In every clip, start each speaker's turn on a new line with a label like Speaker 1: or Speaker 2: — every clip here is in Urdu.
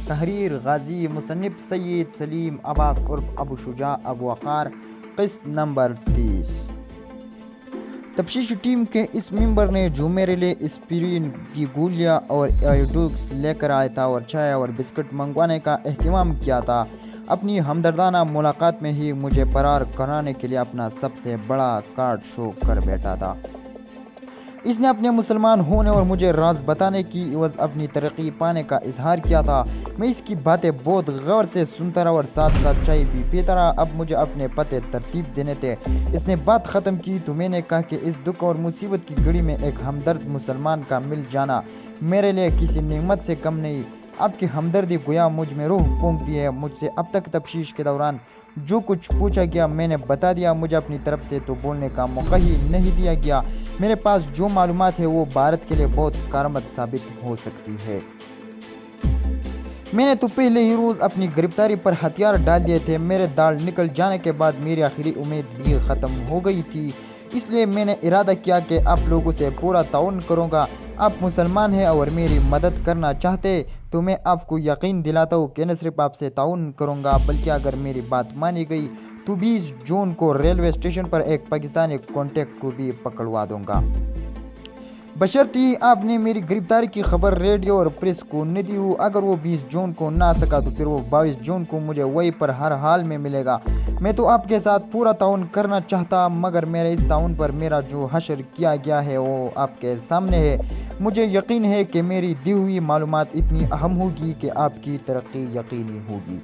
Speaker 1: تحریر غازی مصنف سید سلیم عباس عرف ابو شجاع ابو وقار قسط نمبر 30۔ تفتیشی ٹیم کے اس ممبر نے جو میرے لیے اسپرین کی گولیاں اور آئیوڈوکس لے کر آیا تھا اور چائے اور بسکٹ منگوانے کا اہتمام کیا تھا، اپنی ہمدردانہ ملاقات میں ہی مجھے فرار کرانے کے لیے اپنا سب سے بڑا کارڈ شو کر بیٹھا تھا۔ اس نے اپنے مسلمان ہونے اور مجھے راز بتانے کی عوض اپنی ترقی پانے کا اظہار کیا تھا۔ میں اس کی باتیں بہت غور سے سنتا رہا اور ساتھ ساتھ چائے بھی پیتا رہا۔ اب مجھے اپنے پتے ترتیب دینے تھے۔ اس نے بات ختم کی تو میں نے کہا کہ اس دکھ اور مصیبت کی گھڑی میں ایک ہمدرد مسلمان کا مل جانا میرے لیے کسی نعمت سے کم نہیں۔ آپ کی ہمدردی گویا مجھ میں روح پونکتی ہے۔ مجھ سے اب تک تفتیش کے دوران جو کچھ پوچھا گیا میں نے بتا دیا۔ مجھے اپنی طرف سے تو بولنے کا موقع ہی نہیں دیا گیا۔ میرے پاس جو معلومات ہے وہ بھارت کے لیے بہت کارآمد ثابت ہو سکتی ہے۔ میں نے تو پہلے ہی روز اپنی گرفتاری پر ہتھیار ڈال دیے تھے۔ میرے داڑھ نکل جانے کے بعد میری آخری امید بھی ختم ہو گئی تھی۔ اس لیے میں نے ارادہ کیا کہ آپ لوگوں سے پورا تعاون کروں گا۔ آپ مسلمان ہیں اور میری مدد کرنا چاہتے تو میں آپ کو یقین دلاتا ہوں کہ نہ صرف آپ سے تعاون کروں گا بلکہ اگر میری بات مانی گئی تو 20 جون کو ریلوے اسٹیشن پر ایک پاکستانی کانٹیکٹ کو بھی پکڑوا دوں گا، بشرطیہ آپ نے میری گرفتاری کی خبر ریڈیو اور پریس کو نہ دی ہو۔ اگر وہ 20 جون کو نہ آ سکا تو پھر وہ 22 جون کو مجھے وہیں پر ہر حال میں ملے گا۔ میں تو آپ کے ساتھ پورا تعاون کرنا چاہتا مگر میرے اس تعاون پر میرا جو حشر کیا گیا ہے وہ آپ کے سامنے ہے۔ مجھے یقین ہے کہ میری دی ہوئی معلومات اتنی اہم ہوگی کہ آپ کی ترقی یقینی ہوگی۔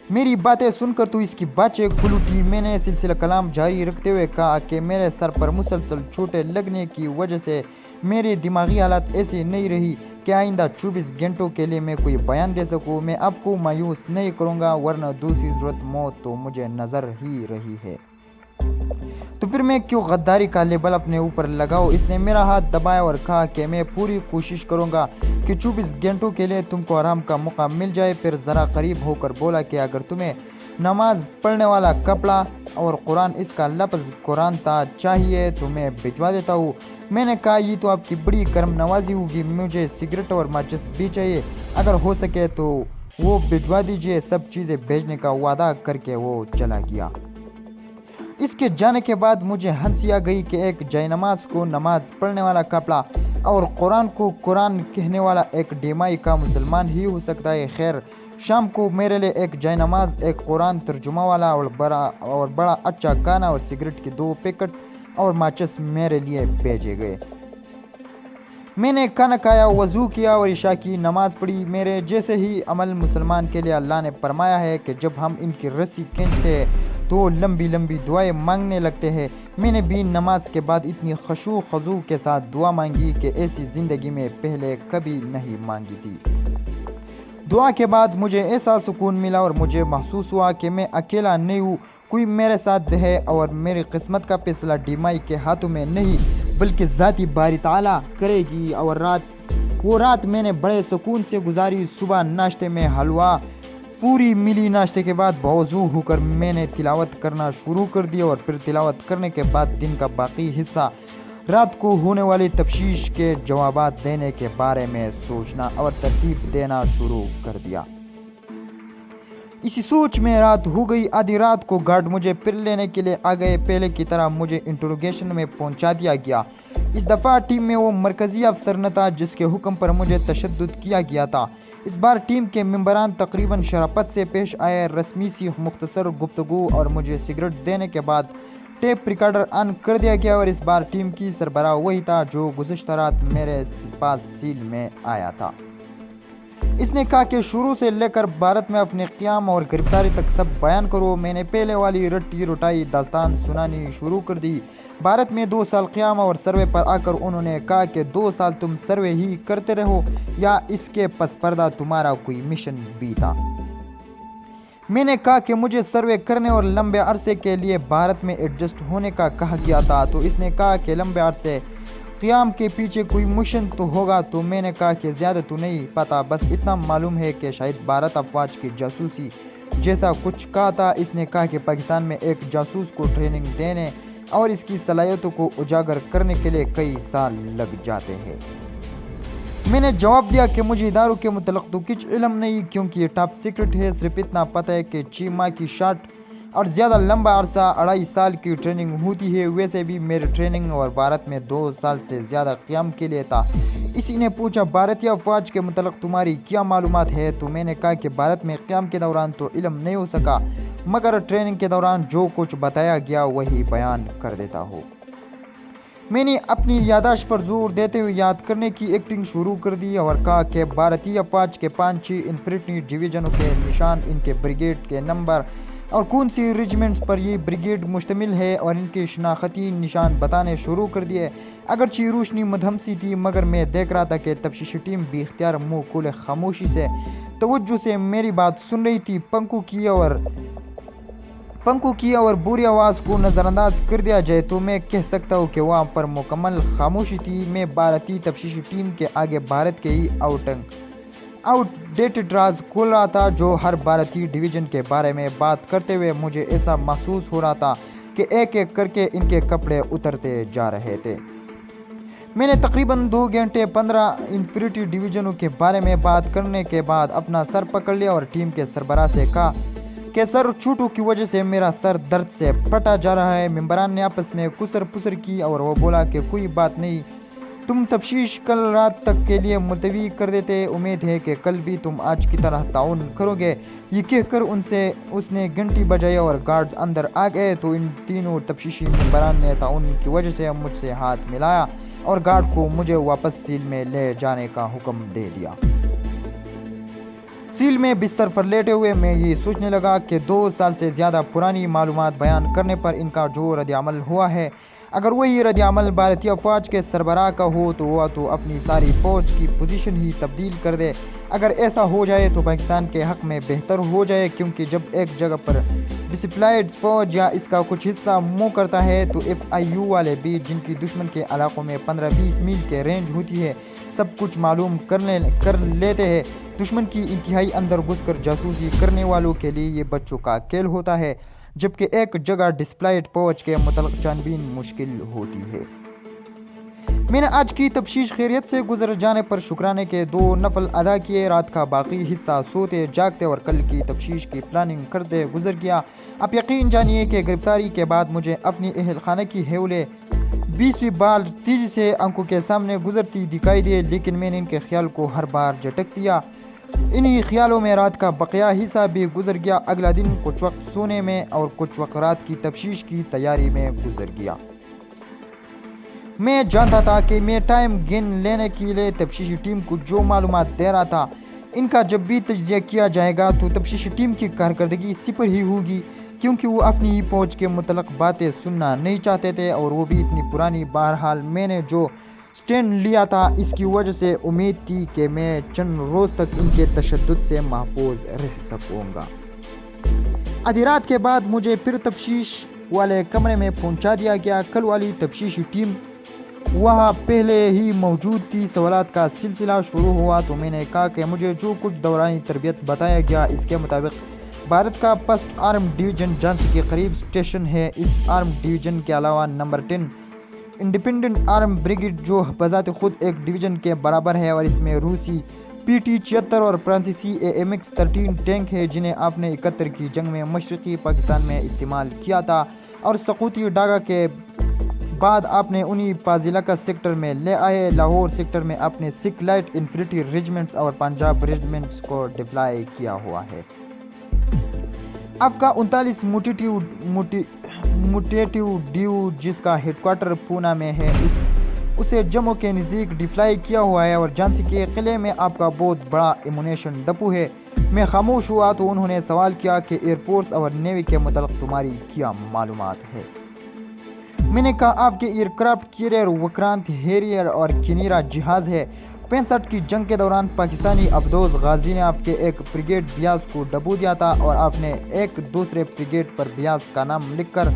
Speaker 1: میری باتیں سن کر تو اس کی باتیں کھل اٹھی۔ میں نے سلسلہ کلام جاری رکھتے ہوئے کہا کہ میرے سر پر مسلسل چوٹیں لگنے کی وجہ سے میری دماغی حالت ایسی نہیں رہی کہ آئندہ 24 گھنٹوں کے لیے میں کوئی بیان دے سکوں۔ میں آپ کو مایوس نہیں کروں گا ورنہ دوسری صورت موت تو مجھے نظر ہی رہی ہے۔ تو پھر میں کیوں غداری کا لیبل اپنے اوپر لگاؤں؟ اس نے میرا ہاتھ دبایا اور کہا کہ میں پوری کوشش کروں گا کہ 24 گھنٹوں کے لیے تم کو آرام کا موقع مل جائے۔ پھر ذرا قریب ہو کر بولا کہ اگر تمہیں نماز پڑھنے والا کپڑا اور قرآن اس کا لفظ قرآن تا چاہیے تو میں بھجوا دیتا ہوں۔ میں نے کہا یہ تو آپ کی بڑی کرم نوازی ہوگی، مجھے سگریٹ اور ماچس بھی چاہیے، اگر ہو سکے تو وہ بھجوا دیجیے۔ سب چیزیں بھیجنے کا وعدہ کر کے وہ چلا گیا۔ اس کے جانے کے بعد مجھے ہنسی آ گئی کہ ایک جائے نماز کو نماز پڑھنے والا کپڑا اور قرآن کو قرآن کہنے والا ایک ڈیمائی کا مسلمان ہی ہو سکتا ہے۔ خیر، شام کو میرے لیے ایک جائے نماز، ایک قرآن ترجمہ والا اور بڑا اچھا کھانا اور سگریٹ کے 2 پیکٹ اور ماچس میرے لیے بھیجے گئے۔ میں نے کھانا کھایا، وضو کیا اور عشاء کی نماز پڑھی۔ میرے جیسے ہی عمل مسلمان کے لیے اللہ نے فرمایا ہے کہ جب ہم ان کی رسی کھینچتے ہیں تو لمبی لمبی دعائیں مانگنے لگتے ہیں۔ میں نے بھی نماز کے بعد اتنی خشوع و خضوع کے ساتھ دعا مانگی کہ ایسی زندگی میں پہلے کبھی نہیں مانگی تھی۔ دعا کے بعد مجھے ایسا سکون ملا اور مجھے محسوس ہوا کہ میں اکیلا نہیں ہوں، کوئی میرے ساتھ ہے اور میری قسمت کا فیصلہ ڈیمائی کے ہاتھوں میں نہیں بلکہ ذاتی باری تعالیٰ کرے گی۔ اور وہ رات میں نے بڑے سکون سے گزاری۔ صبح ناشتے میں حلوہ پوری ملی۔ ناشتے کے بعد بوضو ہو کر میں نے تلاوت کرنا شروع کر دیا اور پھر تلاوت کرنے کے بعد دن کا باقی حصہ رات کو ہونے والی تفتیش کے جوابات دینے کے بارے میں سوچنا اور ترتیب دینا شروع کر دیا۔ اسی سوچ میں رات ہو گئی۔ آدھی رات کو گارڈ مجھے پھر لینے کے لیے آ گئے۔ پہلے کی طرح مجھے انٹروگیشن میں پہنچا دیا گیا۔ اس دفعہ ٹیم میں وہ مرکزی افسر نہ تھا جس کے حکم پر مجھے تشدد کیا گیا تھا۔ اس بار ٹیم کے ممبران تقریباً شرافت سے پیش آئے۔ رسمی سی مختصر گفتگو اور مجھے سگریٹ دینے کے بعد ٹیپ ریکارڈر آن کر دیا گیا اور اس بار ٹیم کی سربراہ وہی تھا جو گزشتہ رات میرے پاس سیل میں آیا تھا۔ اس نے کہا کہ شروع سے لے کر بھارت میں اپنے قیام اور گرفتاری تک سب بیان کرو۔ میں نے پہلے والی رٹی رٹائی داستان سنانی شروع کر دی۔ بھارت میں 2 سال قیام اور سروے پر آ کر انہوں نے کہا کہ 2 سال تم سروے ہی کرتے رہو یا اس کے پس پردہ تمہارا کوئی مشن بھی تھا؟ میں نے کہا کہ مجھے سروے کرنے اور لمبے عرصے کے لیے بھارت میں ایڈجسٹ ہونے کا کہا گیا تھا۔ تو اس نے کہا کہ لمبے عرصے قیام کے پیچھے کوئی مشن تو ہوگا۔ تو میں نے کہا کہ زیادہ تو نہیں پتا، بس اتنا معلوم ہے کہ شاید بھارت افواج کی جاسوسی جیسا کچھ کہا تھا۔ اس نے کہا کہ پاکستان میں ایک جاسوس کو ٹریننگ دینے اور اس کی صلاحیتوں کو اجاگر کرنے کے لیے کئی سال لگ جاتے ہیں۔ میں نے جواب دیا کہ مجھے اداروں کے متعلق تو کچھ علم نہیں، کیونکہ یہ ٹاپ سیکرٹ ہے۔ صرف اتنا پتہ ہے کہ 6 ماہ کی شارٹ اور زیادہ لمبا عرصہ 2.5 سال کی ٹریننگ ہوتی ہے۔ ویسے بھی میری ٹریننگ اور بھارت میں 2 سال سے زیادہ قیام کے لیے تھا۔ اسی نے پوچھا، بھارتیہ فوج کے متعلق تمہاری کیا معلومات ہے؟ تو میں نے کہا کہ بھارت میں قیام کے دوران تو علم نہیں ہو سکا، مگر ٹریننگ کے دوران جو کچھ بتایا گیا وہی بیان کر دیتا ہوں۔ میں نے اپنی یادداشت پر زور دیتے ہوئے یاد کرنے کی ایکٹنگ شروع کر دی اور کہا کہ بھارتیہ فوج کے 5-6 انفینٹری ڈویژنوں کے نشان، ان کے بریگیڈ کے نمبر اور کون سی ریجمنٹس پر یہ بریگیڈ مشتمل ہے، اور ان کے شناختی نشان بتانے شروع کر دیے۔ اگرچہ روشنی مدھم سی تھی، مگر میں دیکھ رہا تھا کہ تفتیشی ٹیم بھی اختیار منہ کھولے خاموشی سے توجہ سے میری بات سن رہی تھی۔ پنکھوں کی اور بری آواز کو نظر انداز کر دیا جائے تو میں کہہ سکتا ہوں کہ وہاں پر مکمل خاموشی تھی۔ میں بھارتی تفتیشی ٹیم کے آگے بھارت کے ہی آؤٹ ڈیٹڈ راز کھول رہا تھا، جو ہر بھارتی ڈویژن کے بارے میں بات کرتے ہوئے مجھے ایسا محسوس ہو رہا تھا کہ ایک ایک کر کے ان کے کپڑے اترتے جا رہے تھے۔ میں نے تقریباً 2 گھنٹے 15 انفینٹری ڈویژنوں کے بارے میں بات کرنے کے بعد اپنا سر پکڑ لیا اور ٹیم کے سربراہ سے کہا کہ سر، چوٹوں کی وجہ سے میرا سر درد سے پھٹا جا رہا ہے۔ ممبران نے آپس میں کسر پسر کی اور وہ بولا کہ کوئی بات نہیں، تم تفتیش کل رات تک کے لیے ملتوی کر دیتے، امید ہے کہ کل بھی تم آج کی طرح تعاون کرو گے۔ یہ کہہ کر اس نے گھنٹی بجائی اور گارڈز اندر آ گئے تو ان تینوں تفتیشی ممبران نے تعاون کی وجہ سے مجھ سے ہاتھ ملایا اور گارڈ کو مجھے واپس سیل میں لے جانے کا حکم دے دیا۔ سیل میں بستر پر لیٹے ہوئے میں یہ سوچنے لگا کہ 2 سال سے زیادہ پرانی معلومات بیان کرنے پر ان کا جو رد عمل ہوا ہے، اگر وہی رد عمل بھارتیہ فوج کے سربراہ کا ہو تو وہ تو اپنی ساری فوج کی پوزیشن ہی تبدیل کر دے۔ اگر ایسا ہو جائے تو پاکستان کے حق میں بہتر ہو جائے، کیونکہ جب ایک جگہ پر ڈسپلائڈ فوج یا اس کا کچھ حصہ منہ کرتا ہے تو FIU والے بھی، جن کی دشمن کے علاقوں میں 15-20 میل کے رینج ہوتی ہے، سب کچھ معلوم کر لیتے ہیں۔ دشمن کی انتہائی اندر گھس کر جاسوسی کرنے والوں کے لیے یہ بچوں کا کھیل ہوتا ہے، جبکہ ایک جگہ ڈسپلائڈ فوج کے متعلق چھان بین مشکل ہوتی ہے۔ میں نے آج کی تفتیش خیریت سے گزر جانے پر شکرانے کے 2 نفل ادا کیے۔ رات کا باقی حصہ سوتے جاگتے اور کل کی تفتیش کی پلاننگ کرتے گزر گیا۔ آپ یقین جانیے کہ گرفتاری کے بعد مجھے اپنی اہل خانہ کی حوالے 20ویں بار تیزی سے آنکھوں کے سامنے گزرتی دکھائی دی، لیکن میں نے ان کے خیال کو ہر بار جھٹک دیا۔ انہی خیالوں میں رات کا بقیہ حصہ بھی گزر گیا۔ اگلا دن کچھ وقت سونے میں اور کچھ وقت رات کی تفتیش کی تیاری میں گزر گیا۔ میں جانتا تھا کہ میں ٹائم گن لینے کے لیے تفتیشی ٹیم کو جو معلومات دے رہا تھا، ان کا جب بھی تجزیہ کیا جائے گا تو تفتیشی ٹیم کی کارکردگی صفر ہی ہوگی، کیونکہ وہ اپنی ہی فوج کے متعلق باتیں سننا نہیں چاہتے تھے، اور وہ بھی اتنی پرانی۔ بہرحال میں نے جو سٹینڈ لیا تھا اس کی وجہ سے امید تھی کہ میں چند روز تک ان کے تشدد سے محفوظ رہ سکوں گا۔ آدھی رات کے بعد مجھے پھر تفتیش والے کمرے میں پہنچا دیا گیا۔ کل والی تفتیشی ٹیم وہاں پہلے ہی موجود تھی۔ سوالات کا سلسلہ شروع ہوا تو میں نے کہا کہ مجھے جو کچھ دورانی تربیت بتایا گیا اس کے مطابق بھارت کا 1 آرم ڈویژن جھانسی کے قریب اسٹیشن ہے۔ اس آرم ڈویژن کے علاوہ نمبر 10 انڈیپینڈنٹ آرم بریگیڈ، جو بذات خود ایک ڈویژن کے برابر ہے، اور اس میں روسی PT-76 اور فرانسیسی AMX-13 ٹینک ہے، جنہیں آپ نے 71 کی جنگ میں مشرقی پاکستان میں استعمال کیا تھا، اور سقوطی ڈاگا کے بعد آپ نے انہیں فاضلکہ سیکٹر میں لے آئے۔ لاہور سیکٹر میں آپ نے سکھ لائٹ انفینٹری ریجمنٹس اور پنجاب ریجمنٹس کو ڈپلائی کیا ہوا ہے۔ آپ کا 39 موٹیٹیو ڈیو، جس کا ہیڈ کوارٹر پونا میں ہے، اسے جموں کے نزدیک ڈپلائی کیا ہوا ہے، اور جھانسی کے قلعے میں آپ کا بہت بڑا ایمونیشن ڈپو ہے۔ میں خاموش ہوا تو انہوں نے سوال کیا کہ ایئر فورس اور نیوی کے متعلق تمہاری کیا معلومات ہے؟ میں نے کہا آپ کے aircraft carrier Vikrant Harrier اور کنیرا جہاز ہے۔ 65 کی جنگ کے دوران پاکستانی عبدوس غازی نے آپ کے ایک بریگیڈ بیاس کو ڈبو دیا تھا، اور آپ نے ایک دوسرے بریگیڈ پر بیاس کا نام لکھ کر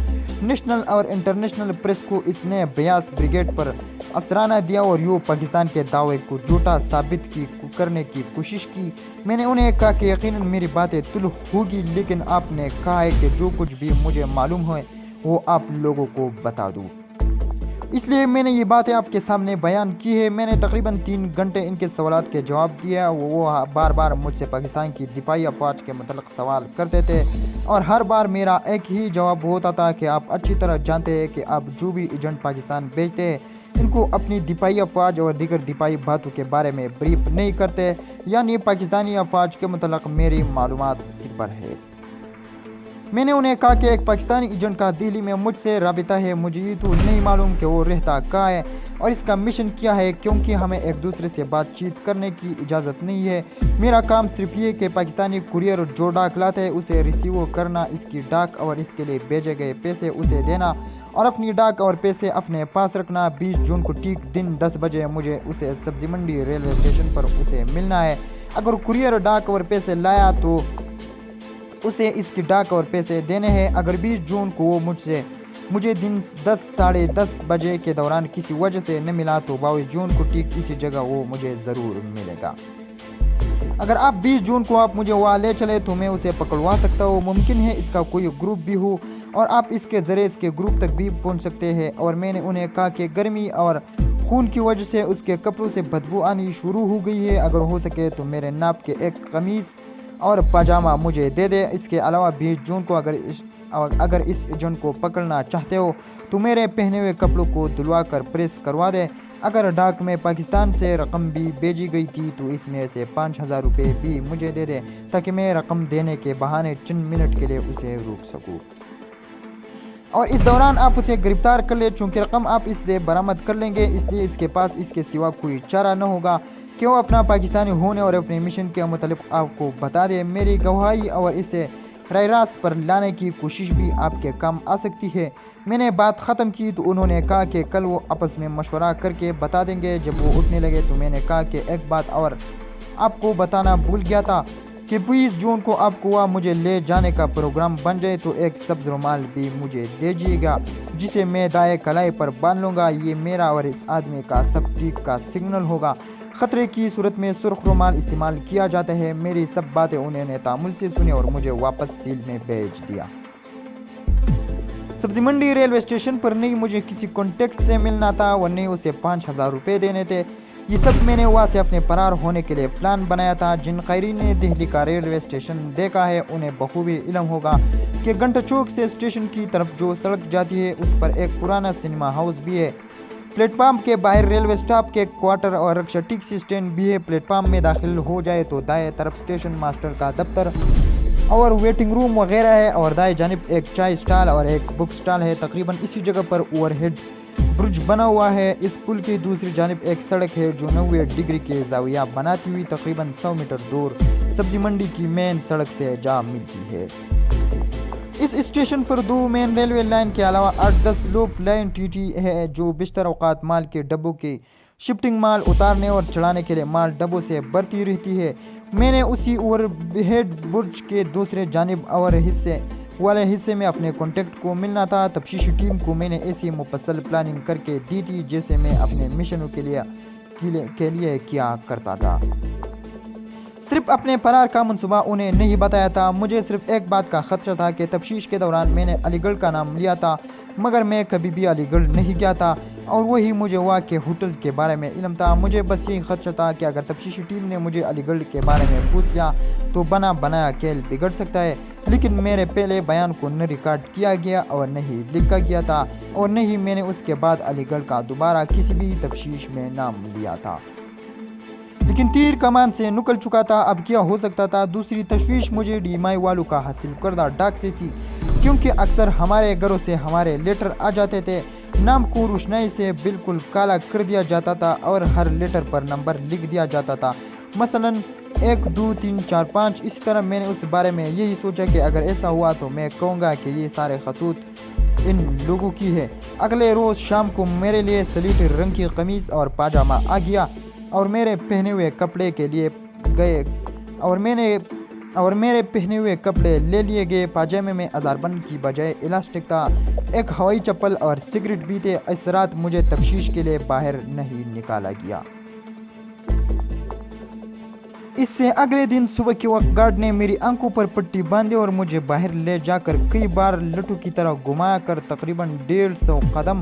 Speaker 1: نیشنل اور انٹرنیشنل پریس کو اس نے بیاس بریگیڈ پر اثرانہ دیا، اور یوں پاکستان کے دعوے کو جھوٹا ثابت کرنے کی کوشش کی۔ میں نے انہیں کہا کہ یقیناً میری باتیں تلخ ہوگی، لیکن آپ نے کہا ہے کہ جو کچھ بھی مجھے معلوم ہے وہ آپ لوگوں کو بتا دوں۔ اس لیے میں نے یہ باتیں آپ کے سامنے بیان کی ہے۔ میں نے تقریباً 3 گھنٹے ان کے سوالات کے جواب دیا۔ وہ بار بار مجھ سے پاکستان کی دفاعی افواج کے متعلق سوال کرتے تھے اور ہر بار میرا ایک ہی جواب ہوتا تھا کہ آپ اچھی طرح جانتے ہیں کہ آپ جو بھی ایجنٹ پاکستان بھیجتے ہیں ان کو اپنی دفاعی افواج اور دیگر دفاعی باتوں کے بارے میں بریف نہیں کرتے، یعنی پاکستانی افواج کے متعلق میری معلومات صفر ہے۔ میں نے انہیں کہا کہ ایک پاکستانی ایجنٹ کا دہلی میں مجھ سے رابطہ ہے، مجھے یہ تو نہیں معلوم کہ وہ رہتا کہاں ہے اور اس کا مشن کیا ہے، کیونکہ ہمیں ایک دوسرے سے بات چیت کرنے کی اجازت نہیں ہے۔ میرا کام صرف یہ کہ پاکستانی کوریئر جو ڈاک لاتا ہے اسے ریسیو کرنا، اس کی ڈاک اور اس کے لیے بھیجے گئے پیسے اسے دینا اور اپنی ڈاک اور پیسے اپنے پاس رکھنا۔ 20 جون کو ٹھیک دن 10 بجے مجھے اسے سبزی منڈی ریلوے اسٹیشن پر اسے ملنا ہے۔ اگر کوریئر ڈاک اور پیسے لایا تو اسے اس کی ڈاک اور پیسے دینے ہیں۔ اگر 20 جون کو وہ مجھے دن 10 ساڑھے 10 بجے کے دوران کسی وجہ سے نہ ملا تو 22 جون کو ٹھیک اسی جگہ وہ مجھے ضرور ملے گا۔ اگر آپ 20 جون کو آپ مجھے وہاں لے چلے تو میں اسے پکڑوا سکتا ہوں۔ ممکن ہے اس کا کوئی گروپ بھی ہو اور آپ اس کے ذریعے اس کے گروپ تک بھی پہنچ سکتے ہیں۔ اور میں نے انہیں کہا کہ گرمی اور خون کی وجہ سے اس کے کپڑوں سے بدبو آنی شروع ہو گئی ہے، اگر ہو سکے تو میرے ناپ کے ایک قمیص اور پاجامہ مجھے دے دے۔ اس کے علاوہ 20 جون کو اگر اس ایجنٹ کو پکڑنا چاہتے ہو تو میرے پہنے ہوئے کپڑوں کو دھلوا کر پریس کروا دے۔ اگر ڈاک میں پاکستان سے رقم بھی بھیجی گئی تھی تو اس میں سے 5000 روپے بھی مجھے دے دے تاکہ میں رقم دینے کے بہانے چند منٹ کے لیے اسے روک سکوں اور اس دوران آپ اسے گرفتار کر لیں۔ چونکہ رقم آپ اس سے برآمد کر لیں گے اس لیے اس کے پاس اس کے سوا کوئی چارہ نہ ہوگا کہ وہ اپنا پاکستانی ہونے اور اپنے مشن کے متعلق آپ کو بتا دے۔ میری گواہی اور اسے راہ راست پر لانے کی کوشش بھی آپ کے کام آ سکتی ہے۔ میں نے بات ختم کی تو انہوں نے کہا کہ کل وہ آپس میں مشورہ کر کے بتا دیں گے۔ جب وہ اٹھنے لگے تو میں نے کہا کہ ایک بات اور آپ کو بتانا بھول گیا تھا کہ 20 جون کو آپ کو وہاں مجھے لے جانے کا پروگرام بن جائے تو ایک سبز رومال بھی مجھے دیجیے گا جسے میں دائیں کلائی پر باندھ لوں گا۔ یہ میرا اور اس آدمی کا سب ٹھیک کا سگنل ہوگا۔ خطرے کی صورت میں سرخ رومال استعمال کیا جاتا ہے۔ میری سب باتیں انہوں نے تامل سے سنی اور مجھے واپس سیل میں بھیج دیا۔ سبزی منڈی ریلوے اسٹیشن پر نہیں مجھے کسی کانٹیکٹ سے ملنا تھا اور نہیں اسے 5000 روپے دینے تھے۔ یہ سب میں نے وہاں سے اپنے فرار ہونے کے لیے پلان بنایا تھا۔ جن قائرین نے دہلی کا ریلوے اسٹیشن دیکھا ہے انہیں بخوبی علم ہوگا کہ گھنٹہ چوک سے اسٹیشن کی طرف جو سڑک جاتی ہے اس پر ایک پرانا سنیما ہاؤس بھی ہے۔ پلیٹ فارم کے باہر ریلوے اسٹاف کے کوارٹر اور رکشہ ٹیکسی اسٹینڈ بھی ہے۔ پلیٹ فارم میں داخل ہو جائے تو دائیں طرف اسٹیشن ماسٹر کا دفتر اور ویٹنگ روم وغیرہ ہے اور دائیں جانب ایک چائے اسٹال اور ایک بک اسٹال ہے۔ تقریباً اسی جگہ پر اوور ہیڈ برج بنا ہوا ہے۔ اس پل کی دوسری جانب ایک سڑک ہے جو 90 ڈگری کے زاویہ بناتی ہوئی تقریباً 100 میٹر دور سبزی منڈی کی مین سڑک سے جا ملتی ہے۔ اس اسٹیشن پر 2 مین ریلوے لائن کے علاوہ 8-10 لوپ لائن ٹی ٹی ہے جو بیشتر اوقات مال کے ڈبوں کی شفٹنگ مال اتارنے اور چڑھانے کے لیے مال ڈبوں سے بھرتی رہتی ہے۔ میں نے اسی اوور ہیڈ برج کے دوسرے جانب والے حصے میں اپنے کانٹیکٹ کو ملنا تھا۔ تفتیشی ٹیم کو میں نے ایسی مفصل پلاننگ کر کے دی تھی جیسے میں اپنے مشنوں کے لیے کیا کرتا تھا۔ صرف اپنے فرار کا منصوبہ انہیں نہیں بتایا تھا۔ مجھے صرف ایک بات کا خدشہ تھا کہ تفتیش کے دوران میں نے علی گڑھ کا نام لیا تھا مگر میں کبھی بھی علی گڑھ نہیں گیا تھا اور وہی مجھے وہاں کے ہوٹلز کے بارے میں علم تھا۔ مجھے بس یہی خدشہ تھا کہ اگر تفتیشی ٹیم نے مجھے علی گڑھ کے بارے میں پوچھ لیا تو بنا بنایا کھیل بگڑ سکتا ہے۔ لیکن میرے پہلے بیان کو نہ ریکارڈ کیا گیا اور نہ ہی لکھا گیا تھا اور نہ ہی میں نے اس کے بعد علی گڑھ کا دوبارہ کسی بھی تفتیش میں نام لیا تھا۔ لیکن تیر کمان سے نکل چکا تھا، اب کیا ہو سکتا تھا؟ دوسری تشویش مجھے ڈی ایم آئی والوں کا حاصل کردہ ڈاک سے تھی، کیونکہ اکثر ہمارے گھروں سے ہمارے لیٹر آ جاتے تھے۔ نام کو روشنائی سے بالکل کالا کر دیا جاتا تھا اور ہر لیٹر پر نمبر لکھ دیا جاتا تھا، مثلاً 1 2 3 4 5۔ اسی طرح میں نے اس بارے میں یہی سوچا کہ اگر ایسا ہوا تو میں کہوں گا کہ یہ سارے خطوط ان لوگوں کی ہے۔ اگلے روز شام کو میرے لیے سلیٹی رنگ کی قمیص اور پاجامہ آ گیا اور میرے پہنے ہوئے کپڑے لے لیے گئے۔ پاجامے میں ازاربند کی بجائے الاسٹک تھا، ایک ہوائی چپل اور سگریٹ بھی تھے۔ اس رات مجھے تفتیش کے لیے باہر نہیں نکالا گیا۔ اس سے اگلے دن صبح کے وقت گارڈ نے میری آنکھوں پر پٹی باندھی اور مجھے باہر لے جا کر کئی بار لٹو کی طرح گھمایا کر تقریباً 150 قدم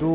Speaker 1: 2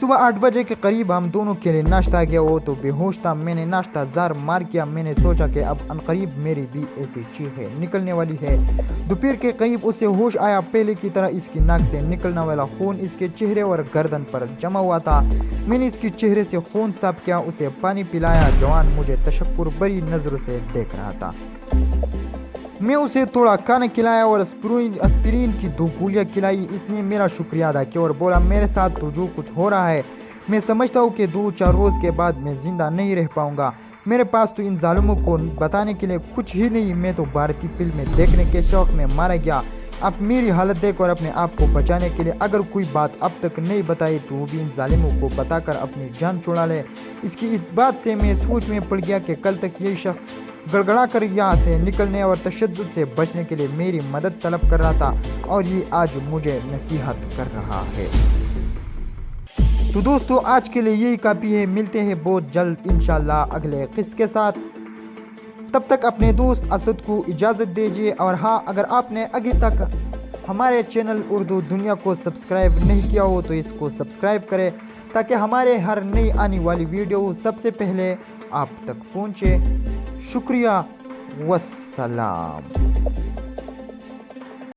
Speaker 1: صبح 8 بجے کے قریب ہم دونوں کے لیے ناشتہ کیا، وہ تو بے ہوش تھا۔ میں نے ناشتہ زار مار کیا۔ میں نے سوچا کہ اب عنقریب میری بھی ایسی چیخیں نکلنے والی ہے۔ دوپہر کے قریب اسے ہوش آیا۔ پہلے کی طرح اس کی ناک سے نکلنے والا خون اس کے چہرے اور گردن پر جمع ہوا تھا۔ میں نے اس کے چہرے سے خون صاف کیا، اسے پانی پلایا۔ جوان مجھے تشکر بری نظروں سے دیکھ رہا تھا۔ میں اسے تھوڑا کھانا کھلایا اور اسپرین کی 2 گولیاں کھلائی۔ اس نے میرا شکریہ ادا کیا اور بولا میرے ساتھ تو جو کچھ ہو رہا ہے میں سمجھتا ہوں کہ 2-4 روز کے بعد میں زندہ نہیں رہ پاؤں گا۔ میرے پاس تو ان ظالموں کو بتانے کے لیے کچھ ہی نہیں۔ میں تو بھارتی فلمیں دیکھنے کے شوق میں مارا گیا۔ اب میری حالت دیکھ اور اپنے آپ کو بچانے کے لیے اگر کوئی بات اب تک نہیں بتائی تو وہ بھی ان ظالموں کو بتا کر اپنی جان چھڑا لے۔ اس کی اس بات سے میں سوچ میں پڑ گیا کہ کل تک یہی شخص گڑگڑا کر یہاں سے نکلنے اور تشدد سے بچنے کے لیے میری مدد طلب کر رہا تھا، اور یہ آج مجھے نصیحت کر رہا ہے۔ تو دوستو آج کے لیے یہی کافی ہے۔ ملتے ہیں بہت جلد انشاءاللہ اگلے قصے کے ساتھ۔ تب تک اپنے دوست اسد کو اجازت دیجیے، اور ہاں اگر آپ نے ابھی تک ہمارے چینل اردو دنیا کو سبسکرائب نہیں کیا ہو تو اس کو سبسکرائب کریں تاکہ ہمارے ہر نئی آنے والی ویڈیو سب سے پہلے آپ تک پہنچے۔ شکریہ، والسلام۔